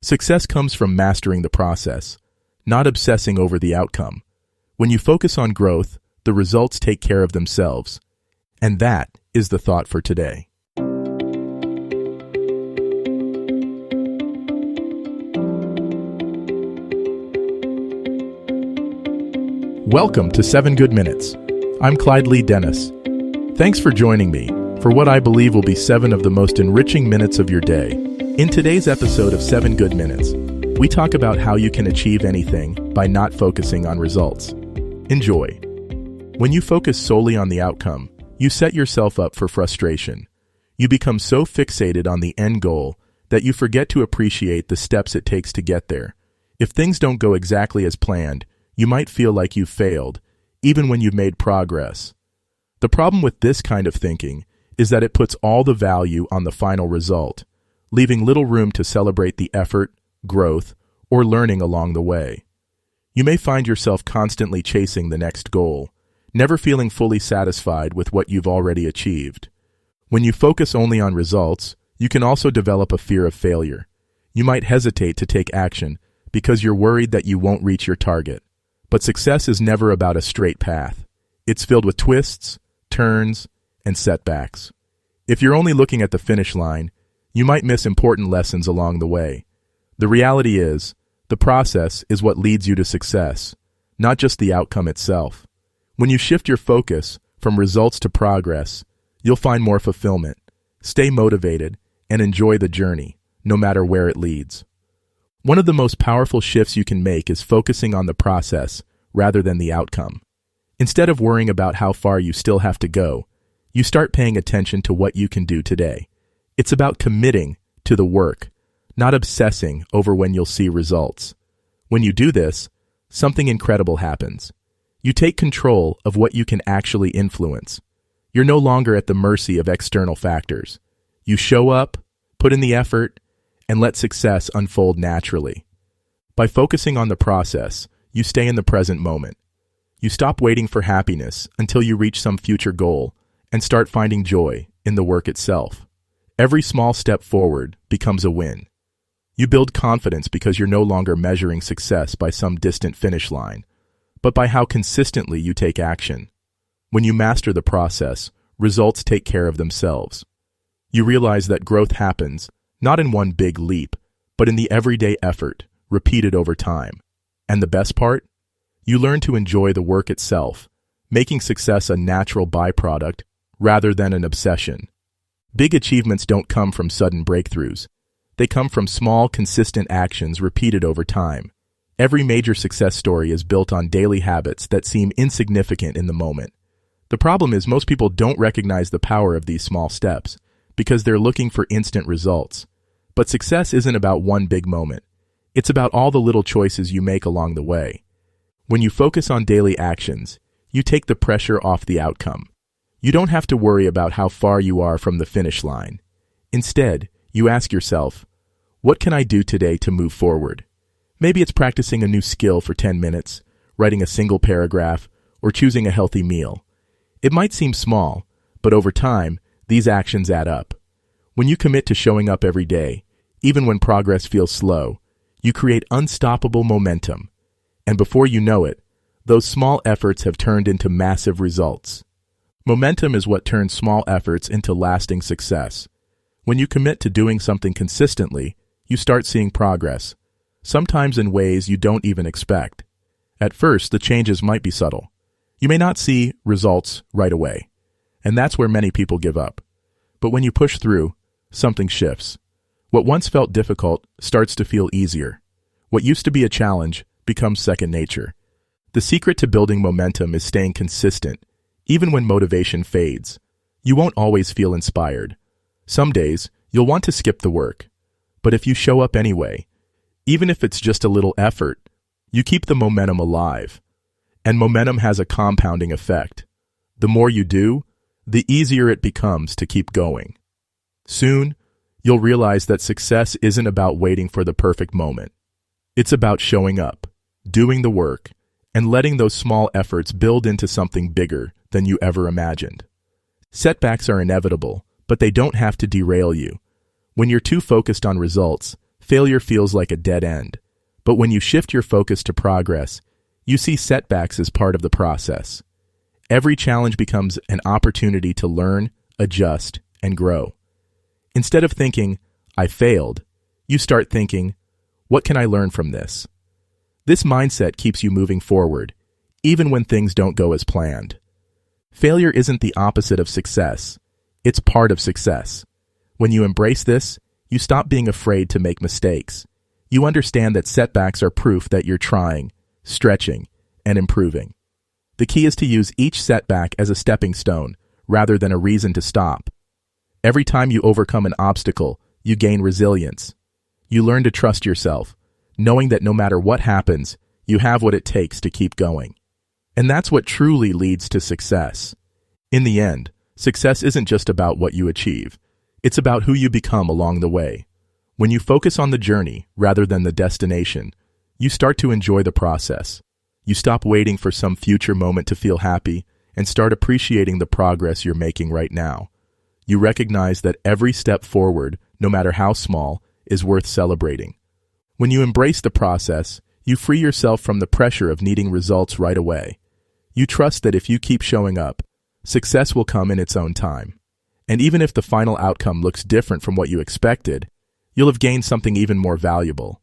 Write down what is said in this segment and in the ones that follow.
Success comes from mastering the process, not obsessing over the outcome. When you focus on growth, the results take care of themselves. And that is the thought for today. Welcome to 7 Good Minutes. I'm Clyde Lee Dennis. Thanks for joining me for what I believe will be 7 of the most enriching minutes of your day. In today's episode of 7 Good Minutes, we talk about how you can achieve anything by not focusing on results. Enjoy. When you focus solely on the outcome, you set yourself up for frustration. You become so fixated on the end goal that you forget to appreciate the steps it takes to get there. If things don't go exactly as planned, you might feel like you've failed, even when you've made progress. The problem with this kind of thinking is that it puts all the value on the final result, leaving little room to celebrate the effort, growth, or learning along the way. You may find yourself constantly chasing the next goal, never feeling fully satisfied with what you've already achieved. When you focus only on results, you can also develop a fear of failure. You might hesitate to take action because you're worried that you won't reach your target. But success is never about a straight path. It's filled with twists, turns, and setbacks. If you're only looking at the finish line, you might miss important lessons along the way. The reality is, the process is what leads you to success, not just the outcome itself. When you shift your focus from results to progress, you'll find more fulfillment, stay motivated, and enjoy the journey, no matter where it leads. One of the most powerful shifts you can make is focusing on the process rather than the outcome. Instead of worrying about how far you still have to go, you start paying attention to what you can do today. It's about committing to the work, not obsessing over when you'll see results. When you do this, something incredible happens. You take control of what you can actually influence. You're no longer at the mercy of external factors. You show up, put in the effort, and let success unfold naturally. By focusing on the process, you stay in the present moment. You stop waiting for happiness until you reach some future goal and start finding joy in the work itself. Every small step forward becomes a win. You build confidence because you're no longer measuring success by some distant finish line, but by how consistently you take action. When you master the process, results take care of themselves. You realize that growth happens not in one big leap, but in the everyday effort, repeated over time. And the best part? You learn to enjoy the work itself, making success a natural byproduct rather than an obsession. Big achievements don't come from sudden breakthroughs. They come from small, consistent actions repeated over time. Every major success story is built on daily habits that seem insignificant in the moment. The problem is most people don't recognize the power of these small steps because they're looking for instant results. But success isn't about one big moment. It's about all the little choices you make along the way. When you focus on daily actions, you take the pressure off the outcome. You don't have to worry about how far you are from the finish line. Instead, you ask yourself, what can I do today to move forward? Maybe it's practicing a new skill for 10 minutes, writing a single paragraph, or choosing a healthy meal. It might seem small, but over time, these actions add up. When you commit to showing up every day, even when progress feels slow, you create unstoppable momentum. And before you know it, those small efforts have turned into massive results. Momentum is what turns small efforts into lasting success. When you commit to doing something consistently, you start seeing progress, sometimes in ways you don't even expect. At first, the changes might be subtle. You may not see results right away, and that's where many people give up. But when you push through, something shifts. What once felt difficult starts to feel easier. What used to be a challenge becomes second nature. The secret to building momentum is staying consistent, even when motivation fades. You won't always feel inspired. Some days, you'll want to skip the work. But if you show up anyway, even if it's just a little effort, you keep the momentum alive. And momentum has a compounding effect. The more you do, the easier it becomes to keep going. Soon, you'll realize that success isn't about waiting for the perfect moment. It's about showing up, doing the work, and letting those small efforts build into something bigger than you ever imagined. Setbacks are inevitable, but they don't have to derail you. When you're too focused on results, failure feels like a dead end. But when you shift your focus to progress, you see setbacks as part of the process. Every challenge becomes an opportunity to learn, adjust, and grow. Instead of thinking, I failed, you start thinking, what can I learn from this? This mindset keeps you moving forward, even when things don't go as planned. Failure isn't the opposite of success. It's part of success. When you embrace this, you stop being afraid to make mistakes. You understand that setbacks are proof that you're trying, stretching, and improving. The key is to use each setback as a stepping stone, rather than a reason to stop. Every time you overcome an obstacle, you gain resilience. You learn to trust yourself, knowing that no matter what happens, you have what it takes to keep going. And that's what truly leads to success. In the end, success isn't just about what you achieve. It's about who you become along the way. When you focus on the journey rather than the destination, you start to enjoy the process. You stop waiting for some future moment to feel happy and start appreciating the progress you're making right now. You recognize that every step forward, no matter how small, is worth celebrating. When you embrace the process, you free yourself from the pressure of needing results right away. You trust that if you keep showing up, success will come in its own time. And even if the final outcome looks different from what you expected, you'll have gained something even more valuable: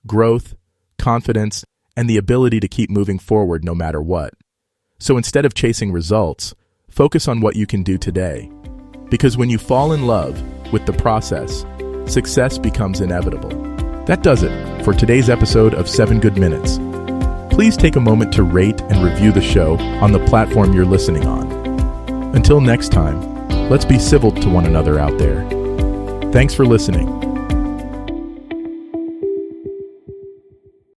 growth, confidence, and the ability to keep moving forward no matter what. So instead of chasing results, focus on what you can do today. Because when you fall in love with the process, success becomes inevitable. That does it for today's episode of 7 Good Minutes. Please take a moment to rate and review the show on the platform you're listening on. Until next time, let's be civil to one another out there. Thanks for listening.